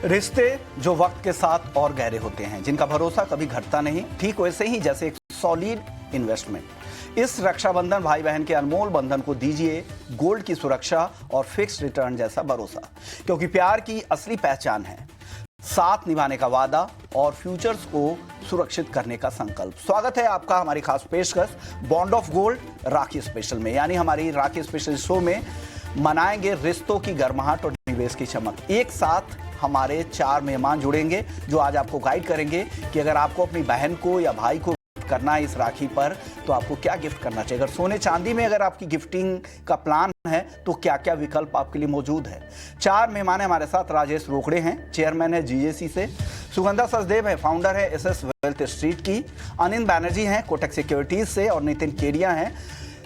रिश्ते जो वक्त के साथ और गहरे होते हैं, जिनका भरोसा कभी घटता नहीं, ठीक वैसे ही जैसे एक सॉलिड इन्वेस्टमेंट। इस रक्षाबंधन भाई बहन के अनमोल बंधन को दीजिए गोल्ड की सुरक्षा और फिक्स रिटर्न जैसा भरोसा, क्योंकि प्यार की असली पहचान है साथ निभाने का वादा और फ्यूचर्स को सुरक्षित करने का संकल्प। स्वागत है आपका हमारी खास पेशकश bond of gold rakhi special में। यानी हमारी राखी स्पेशल शो में मनाएंगे रिश्तों की गर्माहट और निवेश की चमक। एक साथ हमारे 4 मेहमान जुड़ेंगे जो आज आपको गाइड करेंगे कि अगर आपको अपनी बहन को या भाई को गिफ्ट करना है इस राखी पर तो आपको क्या गिफ्ट करना चाहिए। अगर सोने चांदी में अगर आपकी गिफ्टिंग का प्लान है तो क्या क्या विकल्प आपके लिए मौजूद है। 4 मेहमान है हमारे साथ। राजेश रोकड़े हैं, चेयरमैन है जीएसी से। सुगंधा सचदेव है, फाउंडर है एसएस वेल्थ स्ट्रीट की। अनिल बैनर्जी हैं कोटक सिक्योरिटीज से। और नितिन केडिया हैं,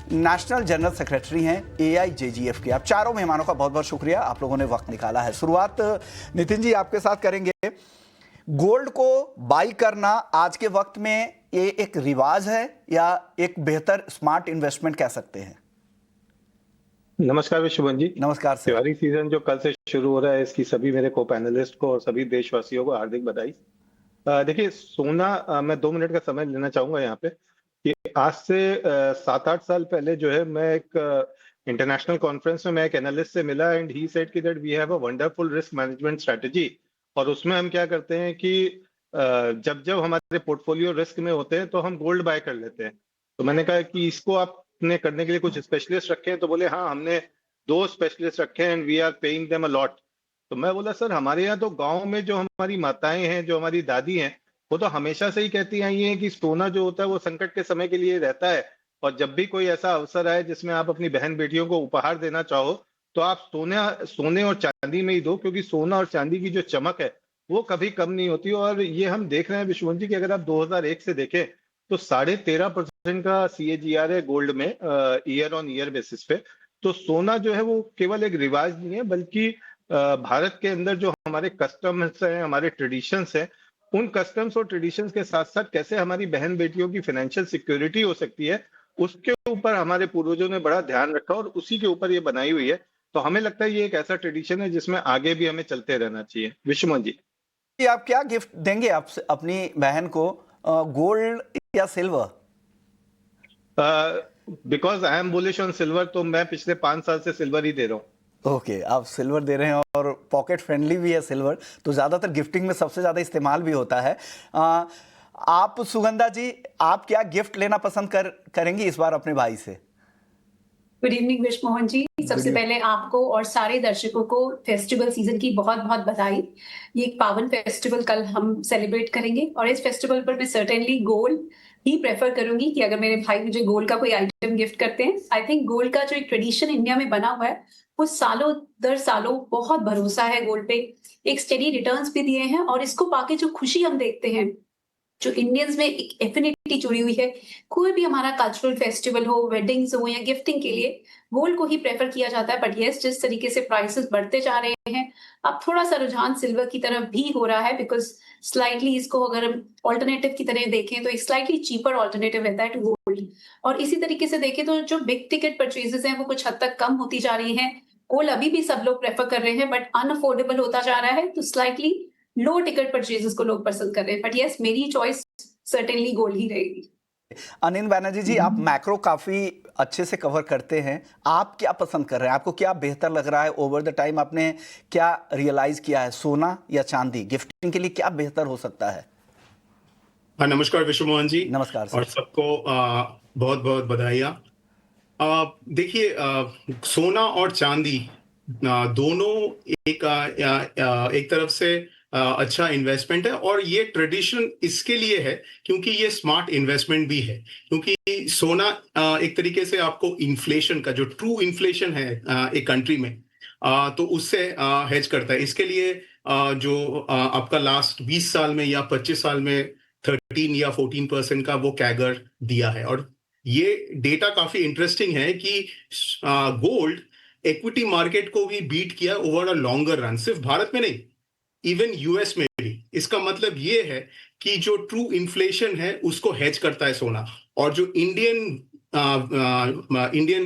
नेशनल जनरल सेक्रेटरी हैं AIJGF के। आप चारों मेहमानों का बहुत बहुत शुक्रिया, आप लोगों ने वक्त निकाला है। शुरुआत नितिन जी आपके साथ करेंगे। गोल्ड को बाई करना आज के वक्त में ये एक रिवाज है या एक बेहतर स्मार्ट इन्वेस्टमेंट कह सकते हैं? नमस्कार विश्वबंधन जी। नमस्कार सर। त्योहारी सीजन जो कल से शुरू हो रहा है, इसकी सभी मेरे को पैनलिस्ट को और सभी देशवासियों को हार्दिक बधाई। देखिए सोना, मैं 2 मिनट का समय लेना चाहूंगा यहाँ पे कि आज से 7-8 साल पहले जो है मैं एक इंटरनेशनल कॉन्फ्रेंस में मैं एक एनालिस्ट से मिला एंड ही सेड कि that we have a wonderful risk management strategy. और उसमें हम क्या करते हैं कि जब जब हमारे पोर्टफोलियो रिस्क में होते हैं तो हम गोल्ड बाय कर लेते हैं। तो मैंने कहा कि इसको आपने करने के लिए कुछ स्पेशलिस्ट रखे हैं? तो बोले हाँ, हमने 2 स्पेशलिस्ट रखे हैं and we are paying them a lot. तो मैं बोला सर, हमारे यहाँ तो गांव में जो हमारी माताएं हैं, जो हमारी दादी हैं, वो तो हमेशा से ही कहती आई हैं कि सोना जो होता है वो संकट के समय के लिए रहता है। और जब भी कोई ऐसा अवसर आए जिसमें आप अपनी बहन बेटियों को उपहार देना चाहो तो आप सोने और चांदी में ही दो, क्योंकि सोना और चांदी की जो चमक है वो कभी कम नहीं होती। और ये हम देख रहे हैं विश्वबंधन जी कि अगर आप 2001 से देखें तो 13.5% का CAGR है गोल्ड में ईयर ऑन ईयर बेसिस पे। तो सोना जो है वो केवल एक रिवाज नहीं है, बल्कि भारत के अंदर जो हमारे कस्टम्स हैं, हमारे ट्रेडिशंस हैं, उन कस्टम्स और ट्रेडिशंस के साथ साथ कैसे हमारी बहन बेटियों की फाइनेंशियल सिक्योरिटी हो सकती है, उसके ऊपर हमारे पूर्वजों ने बड़ा ध्यान रखा और उसी के ऊपर ये बनाई हुई है। तो हमें लगता है ये एक ऐसा ट्रेडिशन है जिसमें आगे भी हमें चलते रहना चाहिए। विश्वमन जी, आप क्या गिफ्ट देंगे आप अपनी बहन को, गोल्ड या silver? Because I am bullish on silver, तो मैं पिछले 5 साल से सिल्वर ही दे रहा हूँ। ओके, आप सिल्वर दे रहे हैं और पॉकेट फ्रेंडली भी है सिल्वर, तो ज़्यादातर गिफ्टिंग में सबसे ज़्यादा इस्तेमाल भी होता है। आप सुगंधा जी, आप क्या गिफ्ट लेना पसंद करेंगी इस बार अपने भाई से? गुड इवनिंग विश्वमोहन जी। सबसे पहले आपको और सारे दर्शकों को फेस्टिवल सीजन की बहुत बहुत बधाई। ये एक पावन फेस्टिवल कल हम सेलिब्रेट करेंगे और इस फेस्टिवल पर मैं सर्टेनली गोल्ड ही प्रेफर करूंगी कि अगर मेरे भाई मुझे गोल्ड का कोई आइटम गिफ्ट करते हैं। आई थिंक गोल्ड का जो एक ट्रेडिशन इंडिया में बना हुआ है वो सालों दर सालों बहुत भरोसा है गोल्ड पे, एक स्टेडी रिटर्न्स भी दिए हैं और इसको पाके जो खुशी हम देखते हैं, जो इंडियंस में एक एफिनिटी जुड़ी हुई है, कोई भी हमारा कल्चरल फेस्टिवल हो, वेडिंग्स हो या गिफ्टिंग के लिए गोल्ड को ही प्रेफर किया जाता है। बट यस, जिस तरीके से प्राइसेस बढ़ते जा रहे हैं, अब थोड़ा सा रुझान सिल्वर की तरफ भी हो रहा है, बिकॉज स्लाइटली इसको अगर हम ऑल्टरनेटिव की तरह देखें तो एक स्लाइटली चीपर ऑल्टरनेटिव रहता है टू गोल्ड। और इसी तरीके से देखें तो जो बिग टिकट परचेजेस हैं वो कुछ हद तक कम होती जा रही हैं। गोल्ड अभी भी सब लोग प्रेफर कर रहे हैं बट अनअफोर्डेबल होता जा रहा है, तो स्लाइटली लो टिकट परचेजेस को लोग पसंद कर रहे हैं। बट यस, मेरी चॉइस सर्टेनली गोल्ड ही रहेगी। अनिल बैनर्जी जी, आप मैक्रो काफी अच्छे से कवर करते हैं, आप क्या पसंद कर रहे हैं? आपको क्या बेहतर लग रहा है ओवर द टाइम? आपने क्या रियलाइज किया है, सोना या चांदी? गिफ्टिंग के लिए क्या बेहतर हो सकता है? हाँ, नमस्कार विश्वमोहन जी। नमस्कार सर। और सबको बहुत बहुत बधाइयाँ। देखिए, सोना और चांदी दोनों एक तरफ से अच्छा इन्वेस्टमेंट है और ये ट्रेडिशन इसके लिए है क्योंकि ये स्मार्ट इन्वेस्टमेंट भी है। क्योंकि सोना एक तरीके से आपको इन्फ्लेशन का जो ट्रू इन्फ्लेशन है एक कंट्री में, तो उससे हेज करता है। इसके लिए जो आपका लास्ट 20 साल में या 25 साल में 13 या 14% का वो कैगर दिया है। और ये डेटा काफी इंटरेस्टिंग है कि गोल्ड इक्विटी मार्केट को भी बीट किया ओवर अ लॉन्गर रन, सिर्फ भारत में नहीं, इवन यूएस में भी। इसका मतलब ये है कि जो ट्रू इन्फ्लेशन है उसको हेज करता है सोना। और जो इंडियन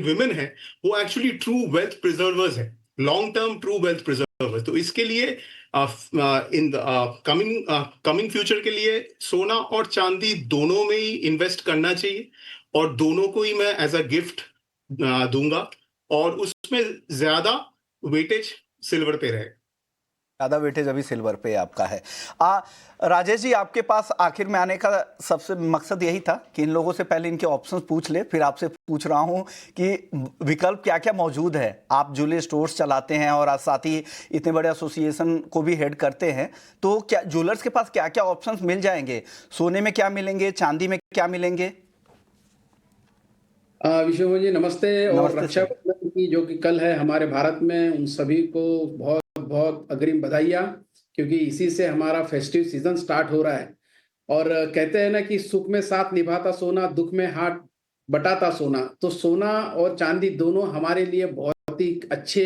विमेन है वो एक्चुअली ट्रू वेल्थ प्रिजर्वर्स है, लॉन्ग टर्म ट्रू वेल्थ प्रिजर्वर्स। है। तो इसके लिए इन कमिंग फ्यूचर के लिए सोना और चांदी दोनों में ही इन्वेस्ट करना चाहिए, और दोनों को ही मैं एज अ गिफ्ट दूंगा, और उसमें ज्यादा वेटेज सिल्वर पे रहे। ज़्यादा वेटेज अभी सिल्वर पे आपका है। राजेश जी, आपके पास आखिर में आने का सबसे मकसद यही था कि इन लोगों से पहले इनके ऑप्शंस पूछ ले, फिर आपसे पूछ रहा हूं कि विकल्प क्या क्या मौजूद है। आप ज्वेलरी स्टोर्स चलाते हैं और साथ ही इतने बड़े एसोसिएशन को भी हेड करते हैं, तो क्या ज्वेलर्स के पास क्या क्या ऑप्शंस मिल जाएंगे? सोने में क्या मिलेंगे, चांदी में क्या मिलेंगे? विष्णु जी नमस्ते। और नमस्ते रक्षाबंधन की जो कि कल है हमारे भारत में, उन सभी को बहुत बहुत अग्रिम बधाइयाँ, क्योंकि इसी से हमारा फेस्टिव सीजन स्टार्ट हो रहा है। और कहते हैं ना कि सुख में साथ निभाता सोना, दुख में हाथ बटाता सोना। तो सोना और चांदी दोनों हमारे लिए बहुत ही अच्छे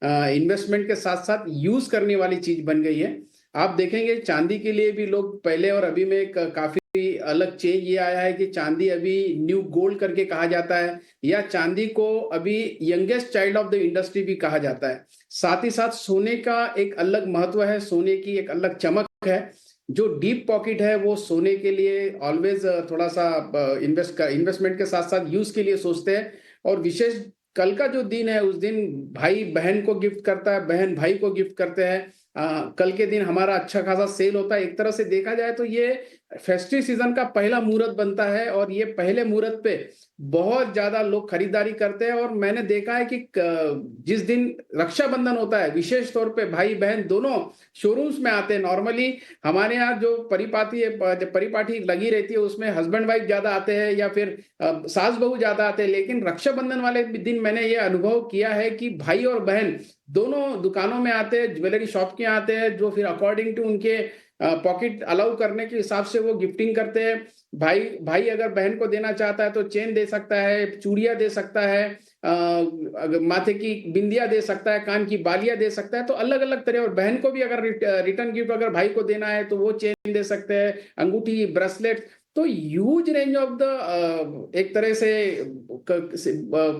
इन्वेस्टमेंट के साथ साथ यूज करने वाली चीज बन गई है। आप देखेंगे चांदी के लिए भी लोग पहले और अभी में काफी अलग चेंज ये आया है कि चांदी अभी न्यू गोल्ड करके कहा जाता है, या चांदी को अभी youngest child of the industry भी कहा जाता है। साथ ही साथ सोने का एक अलग महत्व है, सोने की एक अलग चमक है। जो डीप पॉकेट है वो सोने के लिए ऑलवेज थोड़ा सा इन्वेस्टमेंट के साथ साथ यूज के लिए सोचते हैं। और विशेष कल का जो दिन है, उस दिन भाई बहन को गिफ्ट करता है, बहन भाई को गिफ्ट करते हैं। कल के दिन हमारा अच्छा खासा सेल होता है। एक तरह से देखा जाए तो ये फेस्टिव सीजन का पहला मुहूर्त बनता है, और ये पहले मुहूर्त पे बहुत ज्यादा लोग खरीदारी करते हैं। और मैंने देखा है कि जिस दिन रक्षाबंधन होता है, विशेष तौर पे भाई बहन दोनों शोरूम्स में आते हैं। नॉर्मली हमारे यहाँ जो परिपाटी लगी रहती है उसमें हस्बैंड वाइफ ज्यादा आते हैं, या फिर सास बहू ज्यादा आते हैं। लेकिन रक्षाबंधन वाले दिन मैंने ये अनुभव किया है कि भाई और बहन दोनों दुकानों में आते हैं, ज्वेलरी शॉप के आते हैं, जो फिर अकॉर्डिंग टू उनके पॉकेट अलाउ करने के हिसाब से वो गिफ्टिंग करते हैं। भाई अगर बहन को देना चाहता है तो चेन दे सकता है, चूड़ियां दे सकता है, अगर माथे की बिंदिया दे सकता है, कान की बालियां दे सकता है। तो अलग अलग तरह। और बहन को भी अगर रिटर्न गिफ्ट अगर भाई को देना है तो वो चेन दे सकते हैं, अंगूठी, ब्रेसलेट। तो ह्यूज रेंज ऑफ द एक तरह से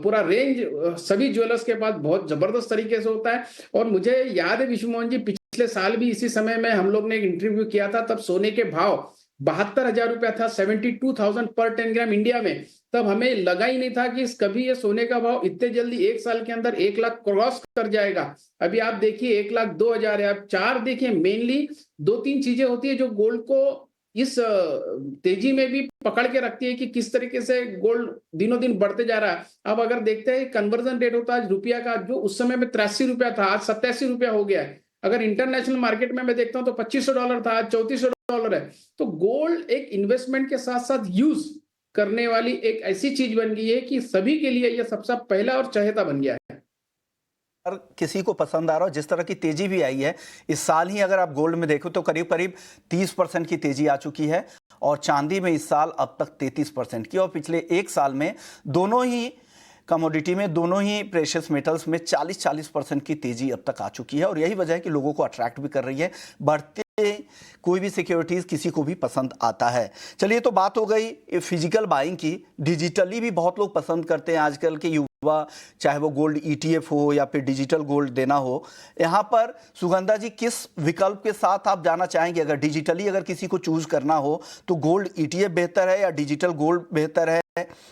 पूरा रेंज सभी ज्वेलर्स के पास बहुत जबरदस्त तरीके से होता है। और मुझे याद है विष्णु मोहन जी, पिछले साल भी इसी समय में हम लोग ने एक इंटरव्यू किया था, तब सोने के भाव 72,000 रुपया था, 72,000 पर 10 ग्राम इंडिया में। तब हमें लगा ही नहीं था कि कभी ये सोने का भाव इतने जल्दी एक साल के अंदर 1 लाख क्रॉस कर जाएगा। अभी आप देखिए 1,02,000 है। आप चार देखिए, मेनली 2-3 चीजें होती है जो गोल्ड को इस तेजी में भी पकड़ के रखती है कि किस तरीके से गोल्ड दिनों दिन बढ़ते जा रहा है। अब अगर देखते हैं कन्वर्जन रेट होता है रुपया का, जो उस समय में 83 रुपया था, आज 87 रुपया हो गया है। अगर इंटरनेशनल मार्केट में मैं देखता हूं तो $2,500 था, आज $3,400 है। तो गोल्ड एक इन्वेस्टमेंट के साथ साथ यूज करने वाली एक ऐसी चीज बन गई है कि सभी के लिए यह सबसे पहला और चहेता बन गया है। हर किसी को पसंद आ रहा हो। जिस तरह की तेजी भी आई है इस साल ही, अगर आप गोल्ड में देखो तो करीब करीब 30% की तेजी आ चुकी है, और चांदी में इस साल अब तक 33% की, और पिछले एक साल में दोनों ही कमोडिटी में, दोनों ही प्रेशियस मेटल्स में 40% की तेजी अब तक आ चुकी है। और यही वजह है कि लोगों को अट्रैक्ट भी कर रही है। बढ़ते कोई भी सिक्योरिटीज किसी को भी पसंद आता है। चलिए, तो बात हो गई फिजिकल बाइंग की। डिजिटली भी बहुत लोग पसंद करते हैं आजकल के युवा, चाहे वो गोल्ड ETF हो या फिर डिजिटल गोल्ड देना हो। यहाँ पर सुगंधा जी, किस विकल्प के साथ आप जाना चाहेंगे? अगर डिजिटली अगर किसी को चूज करना हो तो गोल्ड ETF बेहतर है या डिजिटल गोल्ड बेहतर है,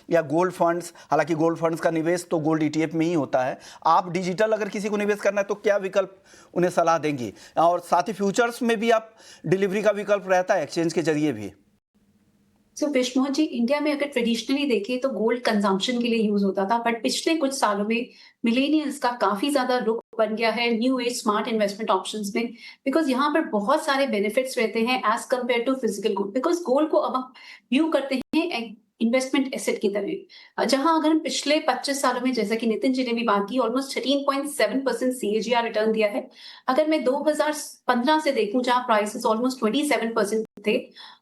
या गोल्ड फंड्स? हालांकि गोल्ड फंड्स का निवेश तो गोल्ड ETF में ही होता है। आप डिजिटल अगर किसी को निवेश करना है तो क्या विकल्प उन्हें सलाह देंगी? और साथ ही फ्यूचर्स में भी आप डिलीवरी का विकल्प रहता है एक्सचेंज के जरिए भी। सो विष्णु जी, इंडिया में अगर ट्रेडिशनली देखें तो गोल्ड कंजम्पशन के लिए यूज होता था, बट पिछले कुछ सालों में मिलेनियल्स का काफी ज्यादा रुख बन गया है new age smart investment options में, बिकॉज यहाँ पर बहुत सारे बेनिफिट्स रहते हैं as compare to physical gold. Because gold को अब हम व्यू करते हैं इन्वेस्टमेंट एसेट की तरह, जहां अगर हम पिछले 25 सालों में, जैसा कि नितिन जी ने भी बात की, ऑलमोस्ट 13.7% CAGR रिटर्न दिया है। अगर मैं 2015 से देखूं, जहां प्राइसेस ऑलमोस्ट 27% थे,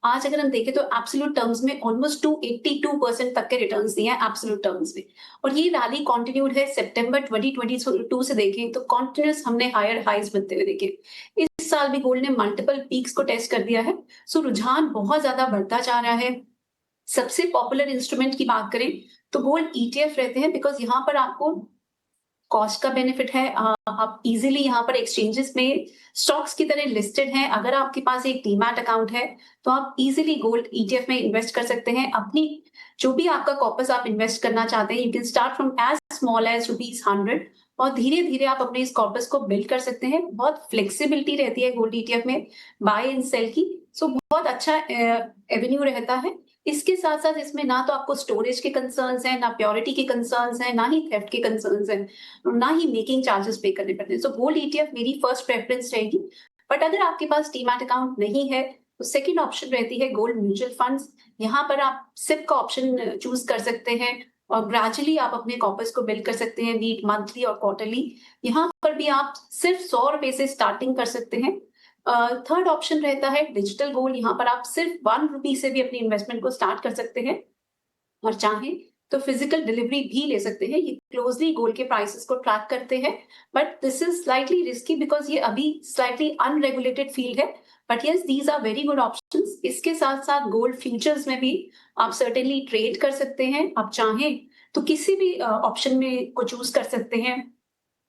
आज अगर हम देखें तो एब्सोल्यूट टर्म्स में ऑलमोस्ट 282% तक के रिटर्न्स दिए हैं एब्सोल्यूट टर्म्स में। और ये रैली कंटिन्यूड है। सितंबर 2022 से देखें तो कॉन्टिन्यूस हमने हायर हाइज बनते हुए देखे। इस साल भी गोल्ड ने मल्टीपल पीक्स को टेस्ट कर दिया है। सो रुझान बहुत ज्यादा बढ़ता जा रहा है। सबसे पॉपुलर इंस्ट्रूमेंट की बात करें तो गोल्ड ETF रहते हैं, बिकॉज यहाँ पर आपको कॉस्ट का बेनिफिट है। आप इजीली यहाँ पर एक्सचेंजेस में स्टॉक्स की तरह लिस्टेड हैं। अगर आपके पास एक डीमैट अकाउंट है तो आप इजीली गोल्ड ईटीएफ में इन्वेस्ट कर सकते हैं। अपनी जो भी आपका कॉर्पस आप इन्वेस्ट करना चाहते हैं, you can start from as small as ₹100 और धीरे धीरे आप अपने इस कॉर्पस को बिल्ड कर सकते हैं। बहुत फ्लेक्सिबिलिटी रहती है गोल्ड ईटीएफ में बाय एंड सेल की, सो बहुत अच्छा एवेन्यू रहता है। इसके साथ साथ इसमें ना तो आपको स्टोरेज के कंसर्न्स हैं, ना प्योरिटी के कंसर्न्स हैं, ना ही थेफ्ट के कंसर्न्स हैं, ना ही मेकिंग चार्जेस पे करने पड़ते हैं। सो गोल्ड ईटीएफ मेरी फर्स्ट प्रेफरेंस रहेगी। बट अगर आपके पास डीमैट अकाउंट नहीं है तो सेकंड ऑप्शन रहती है गोल्ड म्यूचुअल फंड्स। यहाँ पर आप सिप का ऑप्शन चूज कर सकते हैं और ग्रेजुअली आप अपने कॉर्पस को बिल्ड कर सकते हैं, बीट मंथली और क्वार्टरली। यहाँ पर भी आप सिर्फ ₹100 से स्टार्टिंग कर सकते हैं। थर्ड ऑप्शन रहता है डिजिटल गोल्ड। यहाँ पर आप सिर्फ ₹1 से भी अपनी इन्वेस्टमेंट को स्टार्ट कर सकते हैं और चाहें तो फिजिकल डिलीवरी भी ले सकते हैं। ये क्लोजली गोल्ड के प्राइसेस को ट्रैक करते हैं, but this is slightly risky because ये अभी स्लाइटली अनरेगुलेटेड फील्ड है। But yes, these are very good options. इसके साथ साथ गोल्ड फ्यूचर्स में भी आप सर्टेनली ट्रेड कर सकते हैं। आप चाहें तो किसी भी ऑप्शन में को चूज कर सकते हैं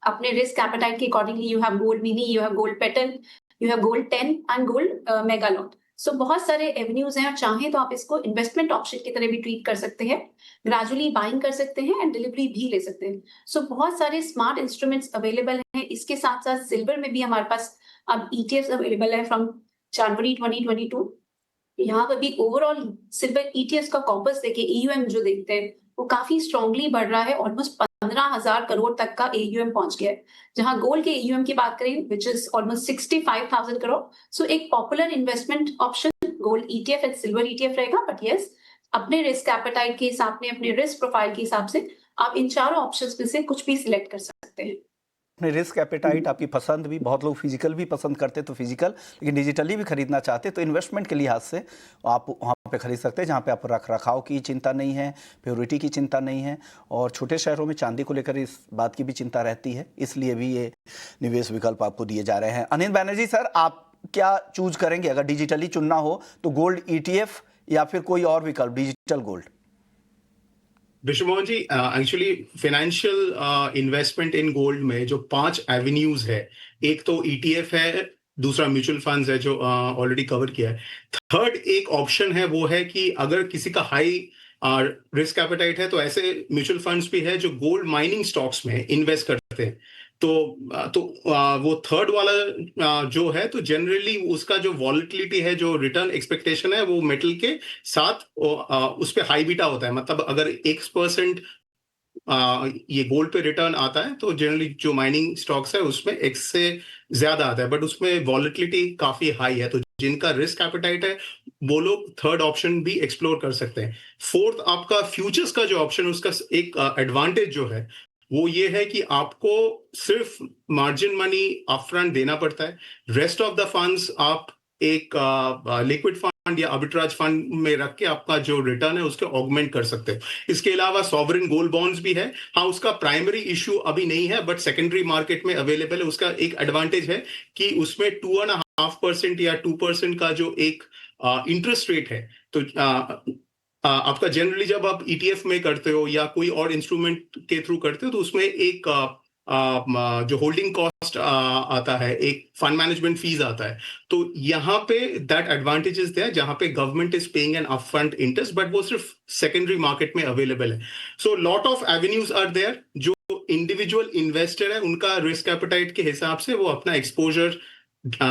अपने रिस्क एपेटाइट के accordingly. You have gold mini, you have gold petal, you have gold 10 and gold megalot. So बहुत सारे एवेन्यूज हैं और चाहें तो आप इसको इन्वेस्टमेंट ऑप्शन की तरह भी ट्रीट कर सकते हैं। ग्रेजुअली बाइंग कर सकते हैं एंड डिलीवरी भी ले सकते हैं। सो बहुत सारे स्मार्ट इंस्ट्रूमेंट्स अवेलेबल हैं। इसके साथ साथ सिल्वर में भी हमारे पास अब ईटीएफ अवेलेबल है फ्रॉम जनवरी 2022। यहाँ पर भी ओवरऑल सिल्वर ईटीएफ का कॉर्पस देखे एयूएम जो देखते हैं वो काफी स्ट्रांगली बढ़ रहा है। ऑलमोस्ट 15,000 करोड़ तक का एयूएम पहुंच गया है। जहां गोल्ड के एयूएम की बात करें विच इज ऑलमोस्ट 65,000 करोड़। सो एक popular investment option gold ETF and silver ETF रहेगा। बट यस, अपने रिस्क एपेटाइट के हिसाब में, अपने रिस्क प्रोफाइल के हिसाब से आप इन चारों ऑप्शंस में से कुछ भी सिलेक्ट कर सकते हैं। अपने रिस्क एपेटाइट, आपकी पसंद भी, बहुत लोग फिजिकल भी पसंद करते तो फिजिकल, लेकिन डिजिटली भी खरीदना चाहते तो इन्वेस्टमेंट के लिहाज से आप वहाँ पे खरीद सकते हैं जहाँ पे आप रख रखाव की चिंता नहीं है, प्योरिटी की चिंता नहीं है। और छोटे शहरों में चांदी को लेकर इस बात की भी चिंता रहती है, इसलिए भी ये निवेश विकल्प आपको दिए जा रहे हैं। अनिल बैनर्जी सर, आप क्या चूज करेंगे अगर डिजिटली चुनना हो तो? गोल्ड ईटीएफ या फिर कोई और विकल्प digital gold? Vishwamohan ji, actually financial investment in gold में जो 5 एवेन्यूज है, एक तो ईटीएफ है, दूसरा म्यूचुअल फंड्स है जो ऑलरेडी कवर किया है। थर्ड एक ऑप्शन है वो है कि अगर किसी का हाई रिस्क एपेटाइट है तो ऐसे म्यूचुअल फंड्स भी है जो गोल्ड माइनिंग स्टॉक्स में इन्वेस्ट करते हैं। तो वो थर्ड वाला जो है तो जनरली उसका जो वॉलेटिलिटी है, जो रिटर्न एक्सपेक्टेशन है, वो मेटल के साथ उस पे हाई बीटा होता है। मतलब अगर 1% ये गोल्ड पे रिटर्न आता है तो जनरली जो माइनिंग स्टॉक्स है उसमें X से ज्यादा आता है, बट उसमें वॉलेटिलिटी काफी हाई है। तो जिनका रिस्क एपेटाइट है वो लोग थर्ड ऑप्शन भी एक्सप्लोर कर सकते हैं। फोर्थ, आपका फ्यूचर्स का जो ऑप्शन है उसका एक एडवांटेज जो है वो ये है कि आपको सिर्फ मार्जिन मनी अपफ्रंट देना पड़ता है। रेस्ट ऑफ द फंड्स आप एक लिक्विड फंड या आर्बिट्राज फंड में रख के आपका जो रिटर्न है उसके ऑगमेंट कर सकते हैं। इसके अलावा सॉवरेन गोल्ड बॉन्ड्स भी है। हाँ, उसका प्राइमरी इश्यू अभी नहीं है बट सेकेंडरी मार्केट में अवेलेबल है। उसका एक एडवांटेज है कि उसमें 2.5% या 2% का जो एक इंटरेस्ट रेट है। तो आपका जनरली जब आप ईटीएफ में करते हो या कोई और इंस्ट्रूमेंट के थ्रू करते हो तो उसमें एक जो होल्डिंग कॉस्ट आता है, एक फंड मैनेजमेंट फीस आता है। तो यहाँ पे दैट एडवांटेजेस देयर जहाँ पे government is paying an upfront interest, but वो सिर्फ सेकेंडरी मार्केट में अवेलेबल है। So lot of avenues are there. जो इंडिविजुअल इन्वेस्टर है उनका रिस्क एपेटाइट के हिसाब से वो अपना एक्सपोजर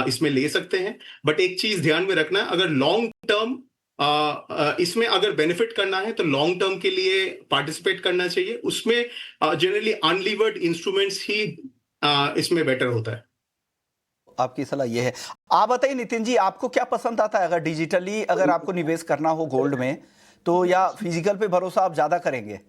इसमें ले सकते हैं। बट एक चीज ध्यान में रखना, अगर लॉन्ग टर्म इसमें अगर बेनिफिट करना है तो लॉन्ग टर्म के लिए पार्टिसिपेट करना चाहिए। उसमें जनरली अनलीवर्ड इंस्ट्रूमेंट्स ही इसमें बेटर होता है। आपकी सलाह ये है। आप बताइए नितिन जी, आपको क्या पसंद आता है अगर डिजिटली अगर आपको निवेश करना हो गोल्ड में तो, या फिजिकल पे भरोसा आप ज्यादा करेंगे?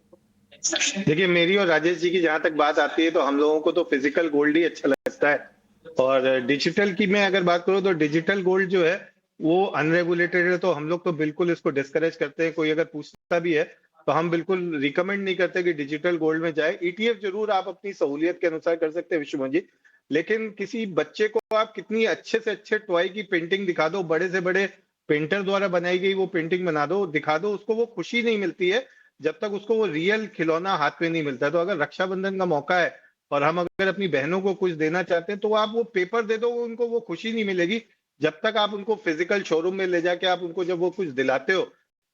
देखिए, मेरी और राजेश जी की जहां तक बात आती है तो हम लोगों को तो फिजिकल गोल्ड ही अच्छा लगता है। और डिजिटल की मैं अगर बात करूं तो डिजिटल गोल्ड जो है वो अनरेगुलेटेड है, तो हम लोग तो बिल्कुल इसको डिस्करेज करते हैं। कोई अगर पूछता भी है तो हम बिल्कुल रिकमेंड नहीं करते कि डिजिटल गोल्ड में जाए। ईटीएफ जरूर आप अपनी सहूलियत के अनुसार कर सकते हैं विश्वमोहन जी, लेकिन किसी बच्चे को आप कितनी अच्छे से अच्छे टॉय की पेंटिंग दिखा दो, बड़े से बड़े पेंटर द्वारा बनाई गई वो पेंटिंग बना दो, दिखा दो, उसको वो खुशी नहीं मिलती है जब तक उसको वो रियल खिलौना हाथ में नहीं मिलता है। तो अगर रक्षाबंधन का मौका है और हम अगर अपनी बहनों को कुछ देना चाहते हैं तो आप वो पेपर दे दो, उनको वो खुशी नहीं मिलेगी जब तक आप उनको फिजिकल शोरूम में ले जाके आप उनको जब वो कुछ दिलाते हो,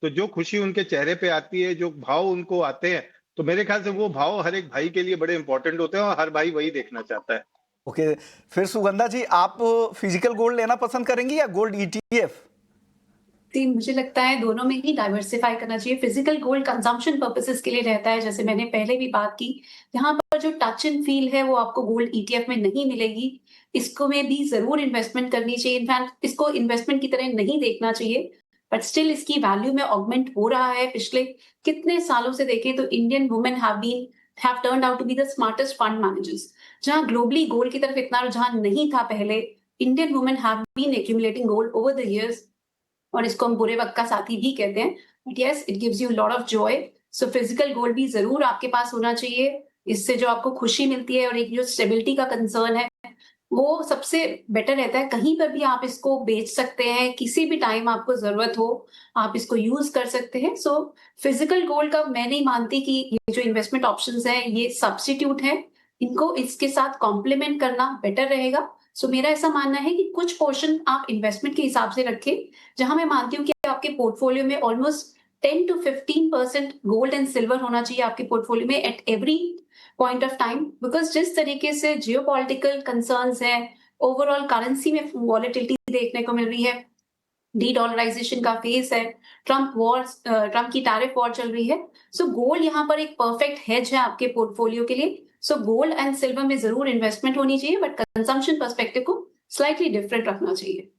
तो जो खुशी उनके चेहरे पे आती है, जो भाव उनको आते हैं, तो मेरे ख्याल से वो भाव हर एक भाई के लिए बड़े इंपॉर्टेंट होते हैं और हर भाई वही देखना चाहता है। ओके, फिर सुगंधा जी, आप फिजिकल गोल्ड लेना पसंद करेंगी या गोल्ड ईटीएफ? जी, मुझे लगता है दोनों में ही डाइवर्सिफाई करना चाहिए। फिजिकल गोल्ड कंजम्पशन पर्पसेस के लिए रहता है, जैसे मैंने पहले भी बात की। यहाँ पर जो टच एंड फील है वो आपको गोल्ड ईटीएफ में नहीं मिलेगी। इसको में भी जरूर इन्वेस्टमेंट करनी चाहिए। इनफैक्ट इसको इन्वेस्टमेंट की तरह नहीं देखना चाहिए, बट स्टिल इसकी वैल्यू में ऑगमेंट हो रहा है। पिछले कितने सालों से देखें तो Indian women have turned out to be the smartest fund managers. जहां ग्लोबली गोल्ड की तरफ इतना रुझान नहीं था पहले, Indian women have been accumulating gold over the years, और इसको हम बुरे वक्त का साथी भी कहते हैं। But yes, it gives you lot of Joy. So physical gold भी जरूर आपके पास होना चाहिए। इससे जो आपको खुशी मिलती है और एक जो स्टेबिलिटी का कंसर्न है वो सबसे बेटर रहता है। कहीं पर भी आप इसको बेच सकते हैं, किसी भी टाइम आपको जरूरत हो आप इसको यूज कर सकते हैं। सो फिजिकल गोल्ड का मैं नहीं मानती कि ये जो इन्वेस्टमेंट ऑप्शंस हैं ये सब्स्टिट्यूट है। इनको इसके साथ कॉम्प्लीमेंट करना बेटर रहेगा। सो मेरा ऐसा मानना है कि कुछ पोर्शन आप इन्वेस्टमेंट के हिसाब से रखें, जहां मैं मानती हूँ कि आपके पोर्टफोलियो में almost 10 to 15% gold and silver होना चाहिए आपके पोर्टफोलियो में at every point of time. Because जिस तरीके से जियोपॉलिटिकल कंसर्न्स हैं, ओवरऑल करेंसी में वॉलेटिलिटी देखने को मिल रही है, डी-डॉलराइजेशन का फेस है, ट्रम्प की टैरिफ वॉर चल रही है। सो गोल्ड यहाँ पर एक परफेक्ट हेज है आपके पोर्टफोलियो के लिए। सो गोल्ड एंड सिल्वर में जरूर इन्वेस्टमेंट होनी चाहिए, बट कंजम्पशन पर्सपेक्टिव को स्लाइटली डिफरेंट रखना चाहिए।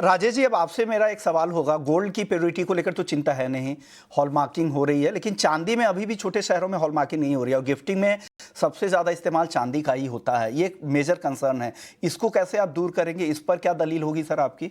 राजेश जी, अब आपसे मेरा एक सवाल होगा। गोल्ड की प्योरिटी को लेकर तो चिंता है नहीं, हॉलमार्किंग हो रही है, लेकिन चांदी में अभी भी छोटे शहरों में हॉलमार्किंग नहीं हो रही है और गिफ्टिंग में सबसे ज्यादा इस्तेमाल चांदी का ही होता है। ये एक मेजर कंसर्न है, इसको कैसे आप दूर करेंगे? इस पर क्या दलील होगी सर आपकी?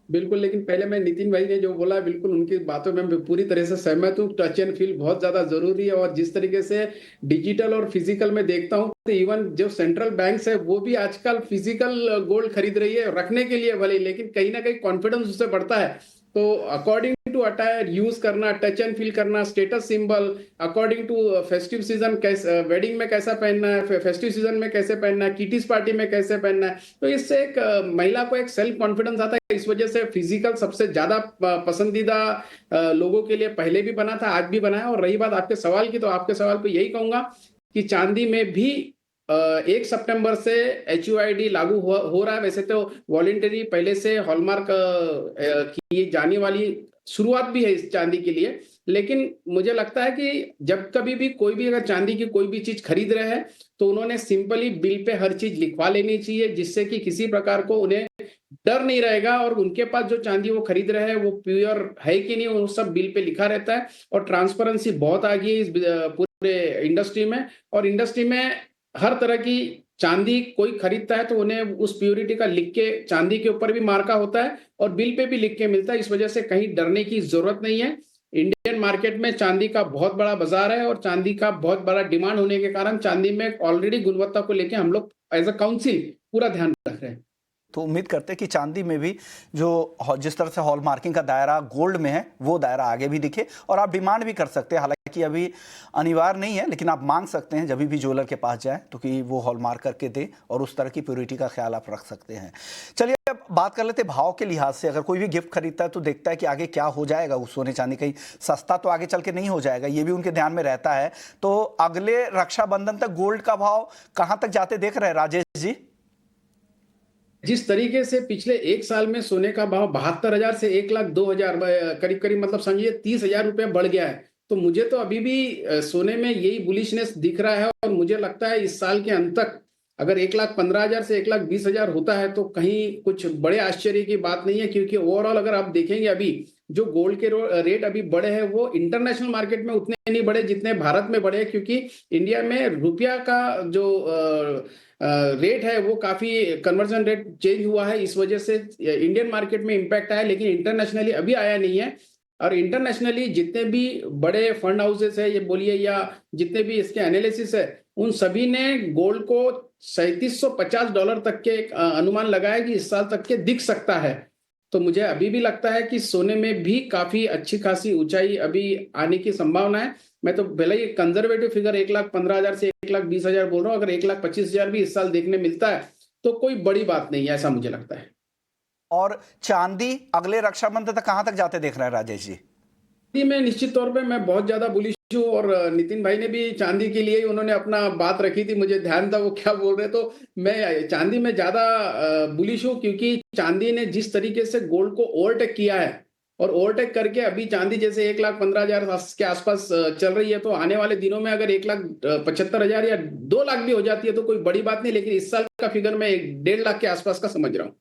बिल्कुल, लेकिन पहले मैं नितिन भाई ने जो बोला बिल्कुल उनकी बातों में मैं पूरी तरह से सहमत हूँ। टच एंड फील बहुत ज्यादा जरूरी है, और जिस तरीके से डिजिटल और फिजिकल में देखता हूँ तो इवन जो सेंट्रल बैंक्स है वो भी आजकल फिजिकल गोल्ड खरीद रही है रखने के लिए भले, लेकिन कहीं ना कहीं कॉन्फिडेंस उससे बढ़ता है। तो अकॉर्डिंग टू अटायर यूज करना, टच एंड फील करना, status symbol, according to festive season, कैसे वेडिंग में कैसा पहनना है, फेस्टिव सीजन में कैसे पहनना है, किटीज पार्टी में कैसे पहनना है, तो इससे एक महिला को एक सेल्फ कॉन्फिडेंस आता है। इस वजह से फिजिकल सबसे ज्यादा पसंदीदा लोगों के लिए पहले भी बना था, आज भी बना है। और रही बात आपके सवाल की, तो आपके सवाल पे यही कहूंगा कि चांदी में भी 1 सितंबर से HUID लागू हो रहा है। वैसे तो वॉलेंटरी पहले से हॉलमार्क की जाने वाली शुरुआत भी है इस चांदी के लिए, लेकिन मुझे लगता है कि जब कभी भी कोई भी अगर चांदी की कोई भी चीज खरीद रहे हैं तो उन्होंने सिंपली बिल पे हर चीज लिखवा लेनी चाहिए, जिससे कि किसी प्रकार को उन्हें डर नहीं रहेगा और उनके पास जो चांदी वो खरीद रहे हैं वो प्योर है कि नहीं, वो सब बिल पे लिखा रहता है। और ट्रांसपेरेंसी बहुत आ गई है इस पूरे इंडस्ट्री में, और इंडस्ट्री में हर तरह की चांदी कोई खरीदता है तो उन्हें उस प्योरिटी का लिख के चांदी के ऊपर भी मार्का होता है और बिल पे भी लिख के मिलता है। इस वजह से कहीं डरने की जरूरत नहीं है। इंडियन मार्केट में चांदी का बहुत बड़ा बाजार है और चांदी का बहुत बड़ा डिमांड होने के कारण चांदी में ऑलरेडी गुणवत्ता को लेकर हम लोग एज अ काउंसिल पूरा ध्यान रख रहे हैं। तो उम्मीद करते हैं कि चांदी में भी जो जिस तरह से हॉलमार्किंग का दायरा गोल्ड में है वो दायरा आगे भी दिखे, और आप डिमांड भी कर सकते हैं। हालांकि अभी अनिवार्य नहीं है, लेकिन आप मांग सकते हैं जब भी ज्वेलर के पास जाएं तो कि वो हॉलमार्क करके दे, और उस तरह की प्योरिटी का ख्याल आप रख सकते हैं। चलिए अब बात कर लेते हैं भाव के लिहाज से। अगर कोई भी गिफ्ट खरीदता है तो देखता है कि आगे क्या हो जाएगा, उस सोने चांदी कहीं सस्ता तो आगे चल के नहीं हो जाएगा, ये भी उनके ध्यान में रहता है। तो अगले रक्षाबंधन तक गोल्ड का भाव कहाँ तक जाते देख रहे हैं राजेश जी? जिस तरीके से पिछले 1 साल में सोने का भाव 72,000 से 1,02,000 करीब करीब मतलब समझिए 30,000 रुपये बढ़ गया है, तो मुझे तो अभी भी सोने में यही बुलिशनेस दिख रहा है। और मुझे लगता है इस साल के अंत तक अगर 1,15,000 से 1,20,000 होता है तो कहीं कुछ बड़े आश्चर्य की बात नहीं है, क्योंकि ओवरऑल अगर आप देखेंगे अभी जो गोल्ड के रेट अभी बढ़े हैं वो इंटरनेशनल मार्केट में उतने नहीं बढ़े जितने भारत में बढ़े, क्योंकि इंडिया में रुपया का जो रेट है वो काफी कन्वर्जन रेट चेंज हुआ है। इस वजह से इंडियन मार्केट में इम्पैक्ट आया, लेकिन इंटरनेशनली अभी आया नहीं है। और इंटरनेशनली जितने भी बड़े फंड हाउसेस है ये बोलिए या जितने भी इसके एनालिसिस है, उन सभी ने गोल्ड को $3750 तक के अनुमान लगाया कि इस साल तक के दिख सकता है। तो मुझे अभी भी लगता है कि सोने में भी काफी अच्छी खासी ऊंचाई अभी आने की संभावना है। मैं तो भले ही कंजर्वेटिव फिगर 1,15,000 से 1,20,000 बोल रहा हूँ, अगर 1,25,000 भी इस साल देखने मिलता है तो कोई बड़ी बात नहीं है, ऐसा मुझे लगता है। और चांदी अगले रक्षाबंधन तक कहां तक जाते देख रहे हैं राजेश जी? चांदी में निश्चित तौर पे मैं बहुत ज्यादा बुलिश हूँ, और नितिन भाई ने भी चांदी के लिए ही उन्होंने अपना बात रखी थी, मुझे ध्यान था वो क्या बोल रहे, तो मैं चांदी में ज्यादा बुलिश हूँ, क्योंकि चांदी ने जिस तरीके से गोल्ड को ओवरटेक किया है, और ओवरटेक करके अभी चांदी जैसे 1,15,000 के आसपास चल रही है, तो आने वाले दिनों में अगर 1,75,000 या 2 लाख भी हो जाती है तो कोई बड़ी बात नहीं, लेकिन इस साल का फिगर मैं 1.5 लाख के आसपास का समझ रहा हूँ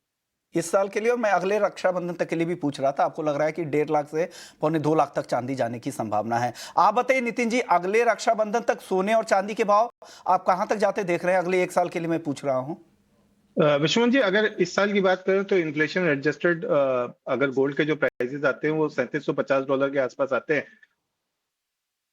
इस साल के लिए। और मैं अगले रक्षाबंधन तक के लिए भी पूछ रहा था, आपको लग रहा है कि 1.5 लाख से 2.25 लाख तक चांदी जाने की संभावना है? आप बताइए नितिन जी, अगले रक्षाबंधन तक सोने और चांदी के भाव आप कहां तक जाते देख रहे हैं? अगले 1 साल के लिए मैं पूछ रहा हूं। विश्वनाथ जी, अगर इस साल की बात करें तो इन्फ्लेशन एडजस्टेड अगर गोल्ड के जो प्राइसेस आते हैं वो $3750 के आसपास आते हैं।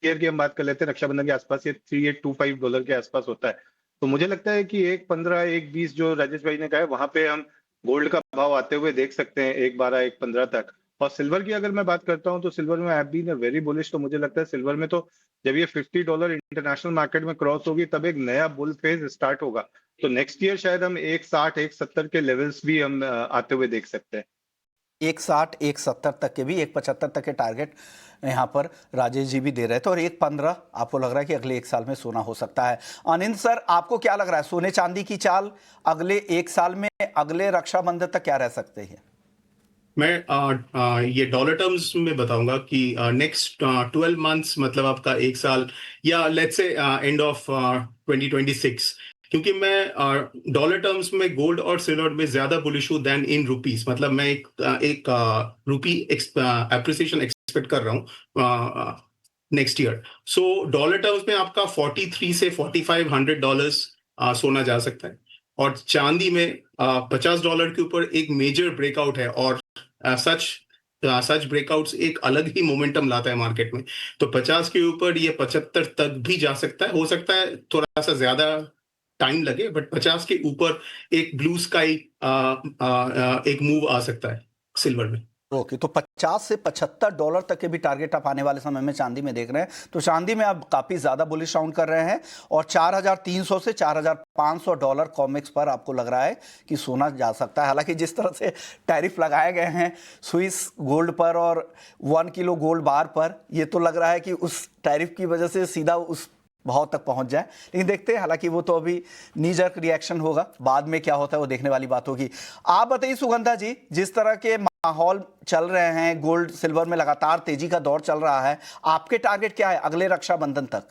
ईयर की हम बात कर लेते हैं, रक्षाबंधन के आसपास ये $3825 के आसपास होता है। तो मुझे लगता है कि 1.15 1.20 जो राजेश भाई ने कहा है, वहां पे हम गोल्ड का भाव आते हुए देख सकते हैं 1.12 1.15 तक। और सिल्वर की अगर मैं बात करता हूं तो सिल्वर में I have been very bullish. तो मुझे लगता है सिल्वर में तो जब ये $50 इंटरनेशनल मार्केट में क्रॉस होगी तब एक नया बुल फेज स्टार्ट होगा। तो नेक्स्ट ईयर शायद हम 1.60 1.70 के लेवल्स भी हम आते हुए देख सकते हैं। 1.60 1.70 तक के भी, 1.75 तक के टारगेट यहाँ पर राजेश जी भी दे रहे थे, और 1.15 आपको लग रहा है कि अगले 1 साल में सोना हो सकता है। आनंद सर, आपको क्या लग रहा है, सोने चांदी की चाल अगले 1 साल में, अगले रक्षाबंधन तक क्या रह सकते हैं? मैं ये डॉलर टर्म्स में बताऊंगा कि नेक्स्ट 12 मंथ्स, मतलब आपका 1 साल, या लेट्स से एंड ऑफ 2026, क्योंकि मैं डॉलर टर्म्स में गोल्ड और सिल्वर में ज्यादा बुलिश हूँ देन इन रुपीस। मतलब मैं एक रुपी एप्रिसिएशन एक्सपेक्ट कर रहा हूँ नेक्स्ट ईयर। सो डॉलर टर्म्स में आपका 43 से $4,500 सोना जा सकता है, और चांदी में $50 के ऊपर एक मेजर ब्रेकआउट है, और सच ब्रेकआउट्स एक अलग ही मोमेंटम लाता है मार्केट में। तो 50 के ऊपर ये 75 तक भी जा सकता है, हो सकता है थोड़ा सा ज्यादा टाइम लगे, बट 50 के ऊपर एक ब्लू स्काई एक मूव आ सकता है सिल्वर में। ओके, तो 50 से $75 तक के भी टारगेट आप आने वाले समय में चांदी में देख रहे हैं। तो चांदी में आप काफी ज्यादा बुलिश साउंड कर रहे हैं, और $4,300 से $4,500 कॉमेक्स पर आपको लग रहा है कि सोना जा सकता है। हालांकि जिस तरह से टैरिफ लगाए गए हैं स्विस गोल्ड पर और 1 किलो गोल्ड बार पर, ये तो लग रहा है कि उस टैरिफ की वजह से सीधा उस भाव तक पहुंच जाए। लेकिन देखते हैं, हालांकि वो तो अभी नीजर्क रिएक्शन होगा, बाद में क्या होता है वो देखने वाली बात होगी। आप बताइए सुगंधा जी, जिस तरह के माहौल चल रहे हैं, गोल्ड सिल्वर में लगातार तेजी का दौर चल रहा है, आपके टारगेट क्या है अगले रक्षाबंधन तक?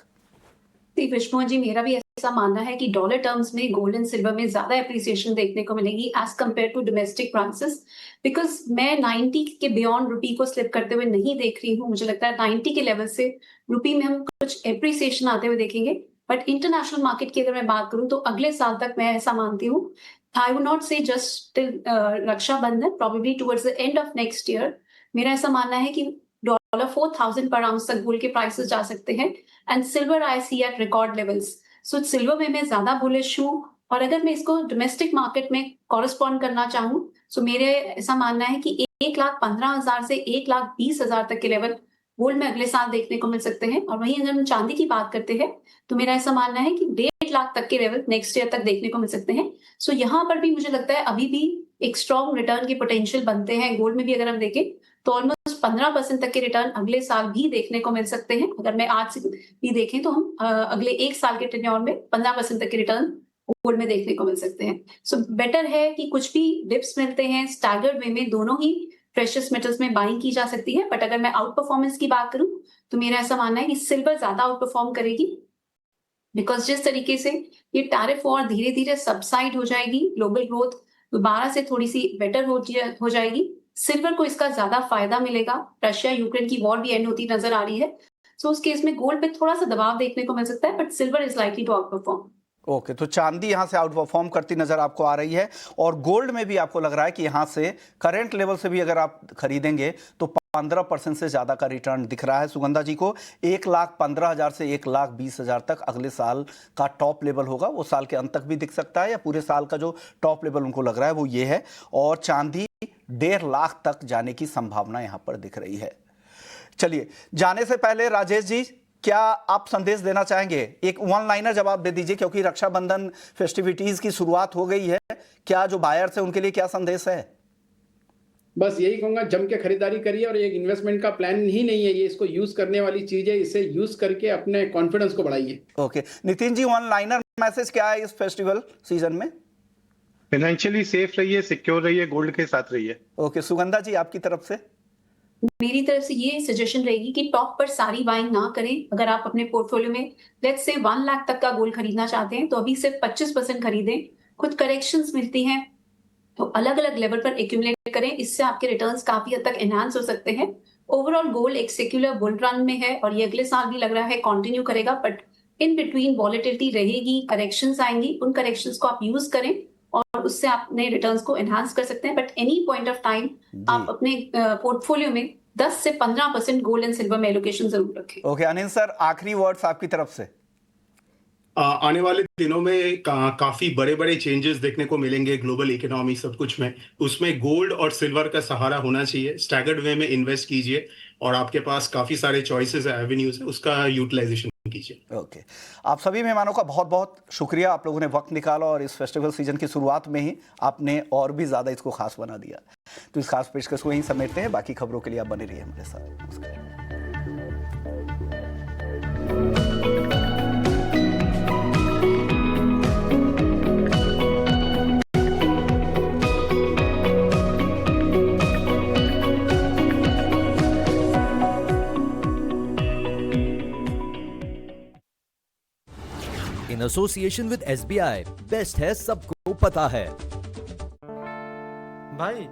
विष्णु जी, मेरा भी ऐसा मानना है कि डॉलर टर्म्स में गोल्ड एंड सिल्वर में ज्यादा एप्रिसिएशन देखने को मिलेगी as compared to domestic prices, because मैं 90 के बियॉन्ड रुपी को स्लिप करते हुए नहीं देख रही हूँ। मुझे लगता है 90 के लेवल से रुपी में हम कुछ एप्रिसिएशन आते हुए देखेंगे। बट इंटरनेशनल मार्केट की अगर मैं बात करूँ तो अगले साल तक मैं ऐसा मानती हूँ, I would not say just till Rakshabandhan, probably towards the end of next year, मेरा ऐसा मानना है कि $4,000 पर आउंस तक गोल्ड के प्राइसेस जा सकते हैं, and silver I see at record levels. So silver में मैं ज्यादा बुलिश हूँ। और अगर मैं इसको डोमेस्टिक मार्केट में कॉरेस्पॉन्ड करना चाहूँ तो मेरे ऐसा मानना है कि 1,15,000 से 1,20,000 तक के लेवल गोल्ड में अगले साल देखने को मिल सकते हैं। और वहीं अगर हम चांदी की बात करते हैं तो मेरा ऐसा मानना है कि 1.5 लाख तक के लेवल नेक्स्ट ईयर तक देखने को मिल सकते हैं। सो यहाँ पर भी मुझे लगता है अभी भी एक स्ट्रॉन्ग रिटर्न के पोटेंशियल बनते हैं। गोल्ड में भी अगर हम देखें तो ऑलमोस्ट 15% तक के रिटर्न अगले साल भी देखने को मिल सकते हैं। अगर मैं आज से भी देखें तो हम अगले 1 साल के टेन्योर में 15% तक के रिटर्न गोल्ड में देखने को मिल सकते हैं। सो बेटर है कि कुछ भी डिप्स मिलते हैं स्टैगर्ड वे में, दोनों ही प्रेशियस मेटल्स में बाइंग की जा सकती है। बट अगर मैं आउट परफॉर्मेंस की बात करूं तो मेरा ऐसा मानना है कि सिल्वर ज्यादा आउट परफॉर्म करेगी, बिकॉज जिस तरीके से ये टैरिफ वॉर धीरे धीरे सबसाइड हो जाएगी, ग्लोबल ग्रोथ दोबारा से थोड़ी सी बेटर हो जाएगी, सिल्वर को इसका ज्यादा फायदा मिलेगा। रशिया यूक्रेन की वॉर भी एंड होती नजर आ रही है, सो उस केस में गोल्ड पे थोड़ा सा दबाव देखने को मिल सकता है, but silver is likely to outperform. Okay, तो चांदी यहां से आउट परफॉर्म करती नजर आपको आ रही है, और गोल्ड में भी आपको लग रहा है कि यहां से करंट लेवल से भी अगर आप खरीदेंगे तो 15% से ज्यादा का रिटर्न दिख रहा है सुगंधा जी को। 1,15,000 से 1,20,000 तक अगले साल का टॉप लेवल होगा। वो साल के अंत तक भी दिख सकता है, या पूरे साल का जो टॉप लेवल उनको लग रहा है वो ये है। और चांदी 1.5 लाख तक जाने की संभावना यहां पर दिख रही है। चलिए, जाने से पहले राजेश जी, क्या आप संदेश देना चाहेंगे? एक वन लाइनर जवाब दे दीजिए, क्योंकि रक्षाबंधन फेस्टिविटीज की शुरुआत हो गई है। क्या जो बायर्स है उनके लिए क्या संदेश है? बस यही कहूंगा, जम के खरीदारी करिए, और एक इन्वेस्टमेंट का प्लान ही नहीं है ये, इसको यूज करने वाली चीज है, इसे यूज करके अपने कॉन्फिडेंस को बढ़ाइए। Okay, Nitin ji, one liner message क्या है इस फेस्टिवल सीजन में? फाइनेंशियली सेफ रहिए, सिक्योर रहिए, गोल्ड के साथ रहिए। ओके, सुगंधा जी आपकी तरफ से? मेरी तरफ से ये सजेशन रहेगी कि टॉप पर सारी बाइंग ना करें। अगर आप अपने पोर्टफोलियो में लेट्स से 1 लाख तक का गोल्ड खरीदना चाहते हैं तो अभी सिर्फ 25% खरीदें। कुछ करेक्शंस मिलती हैं तो अलग अलग लेवल पर एक्यूमुलेट करें, इससे आपके रिटर्न्स काफी हद तक एनहांस हो सकते हैं। ओवरऑल गोल्ड एक सेक्युलर बुल रन में है और ये अगले साल भी लग रहा है कंटिन्यू करेगा, बट इन बिटवीन वॉलेटिलिटी रहेगी, करेक्शंस आएंगी, उन करेक्शंस को आप यूज करें और उससे आप अपने रिटर्न्स को एनहांस कर सकते हैं। But any point of time आप अपने पोर्टफोलियो में 10 से 15% गोल्ड एंड सिल्वर में एलोकेशन जरूर रखें। ओके, अनिल सर, आखिरी वर्ड्स आपकी तरफ से? आने वाले दिनों में काफी बड़े बड़े चेंजेस देखने को मिलेंगे ग्लोबल इकोनॉमी सब कुछ में। उसमें गोल्ड और सिल्वर का सहारा होना चाहिए। स्टैगर्ड वे में इन्वेस्ट कीजिए और आपके पास काफी सारे चॉइसेस है, एवेन्यूज है, उसका यूटिलाइजेशन कीजिए। ओके, आप सभी मेहमानों का बहुत बहुत शुक्रिया। आप लोगों ने वक्त निकाला और इस फेस्टिवल सीजन की शुरुआत में ही आपने और भी ज़्यादा इसको खास बना दिया। तो इस खास पेशकश को यहीं समेटते हैं। बाकी खबरों के लिए आप बने रहिए हमारे साथ। नमस्कार। in association with SBI, best है सबको पता है। भाई